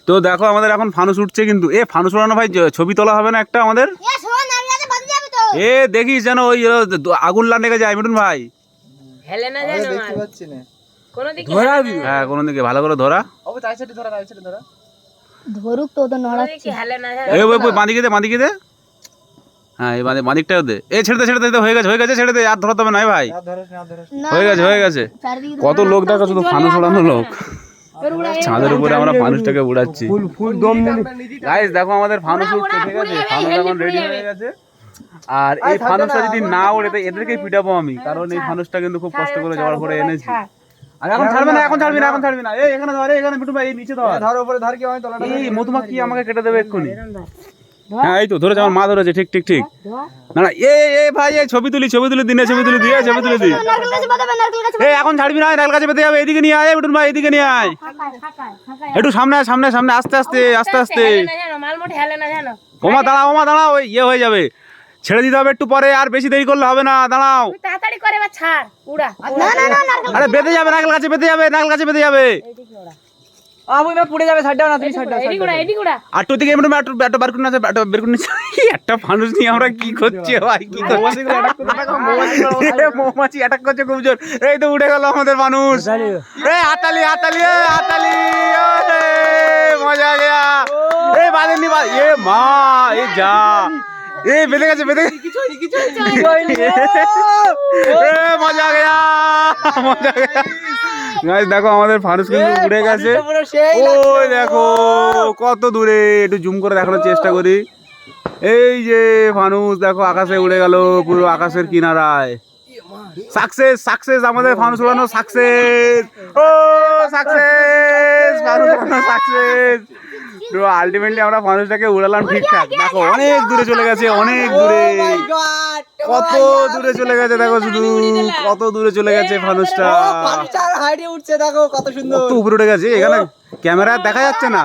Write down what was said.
তো দেখো আমাদের এখন ফানুস উঠছে কিন্তু এ ফানুস উড়ানো ভাই ছবি তোলা হবে না একটা আমাদের এ দেখিস যেন ওই আগুন লাগে যায় মিঠুন ভাই হেলে না জানো দেখতে পাচ্ছি না। কোন দিকে ধরা হ্যাঁ কোন দিকে ভালো করে ধরা ওই তাই সাইডে ধরা ধরুক তো ওদের নড়াচ্ছে হেলে না এই ওই বাঁদিকে দে হ্যাঁ এই বাঁদিকটা দে এ ছেড়ে দে হয়ে গেছে ছেড়ে দে আর ধরতে হবে না ভাই আর ধরস না ধরস না, হয়ে গেছে চারিদিকে কত লোক দেখো শুধু ফানুস উড়ানো লোক ছাদের উপরে আমরা ফানুসটাকে উড়াচ্ছি ফুল দম নিলি গাইস দেখো আমাদের ফানুস উঠছে ঠিক আছে ফানুস এখন রেডি হয়ে গেছে আর এই ফানুসটা যদি না ওড়ে তো এদেরকেই পিটাবো আমি কারণ এই ফানুসটা কিন্তু খুব কষ্ট করে জোগাড় করে এনেছি আর এখন ছাড়বি না এই এখানে ধর এখানে মিঠু ভাই এই নিচে ধর ধর উপরে ধর কি আমি তলাটা এই মধুমাখি আমাকে কেটে দেবে এক্ষুনি হ্যাঁ এই তো ধরেছে আমার মা ধরেছে ঠিক না না এ ভাই এই ছবি তুলি দিনে ছবি তুলি দিয়ে ছবি তুলি দি নারকেল গাছে বাঁধাবে, নারকেল গাছে এই এখন ছাড়বি না নারকেল গাছে বেঁধে যাবে এদিকে নিয়ে আয় মিঠুন ভাই এদিকে নিয়ে আয় একটু সামনে আস্তে হেলে না জানো মালমুটি হেলে না জানো ওমা দাঁড়াও ওই ইয়ে হয়ে যাবে ছেড়ে দিতে হবে একটু পরে আর বেশি দেরি করলে হবে না দাঁড়াও তুই তাড়াতাড়ি করে বা ছাড় উড়া না নারকেল আরে বেঁধে যাবে নারকেল গাছে বেঁধে যাবে এইদিকে উড়া আমি না পুড়ে যাবে সাইডটা না তুমি সাইডটা এদিকে উড়া আর তো দিকে একটু বার করুন আছে বের করুন একটা মানুষ নিয়ে আমরা কি করছি ভাই কি করছি মৌমাছি অ্যাটাক করছে খুব জোর এই তো উঠে গেল আমাদের মানুষ এই হাতালি মজা গেয়া এই বাঁধেনি এ মা এ যা এই বেঁধে গেছে মজা গেয়া গাইস দেখো আমাদের ফানুস কিন্তু উড়ে গেছে ওই দেখো কত দূরে একটু জুম করে দেখানোর চেষ্টা করি এই যে ফানুস দেখো আকাশে উড়ে গেল পুরো আকাশের কিনারায় সাকসেস আমাদের ফানুস উড়ানো সাকসেস তো আলটিমেটলি আমরা ফানুসটাকে উড়ালাম ঠিকঠাক দেখো অনেক দূরে চলে গেছে কত দূরে চলে গেছে দেখো শুধু কত দূরে চলে গেছে ফানুসটা হাইটে উঠছে দেখো কত সুন্দর কত উপরে উঠে গেছে এখানে ক্যামেরা দেখা যাচ্ছে না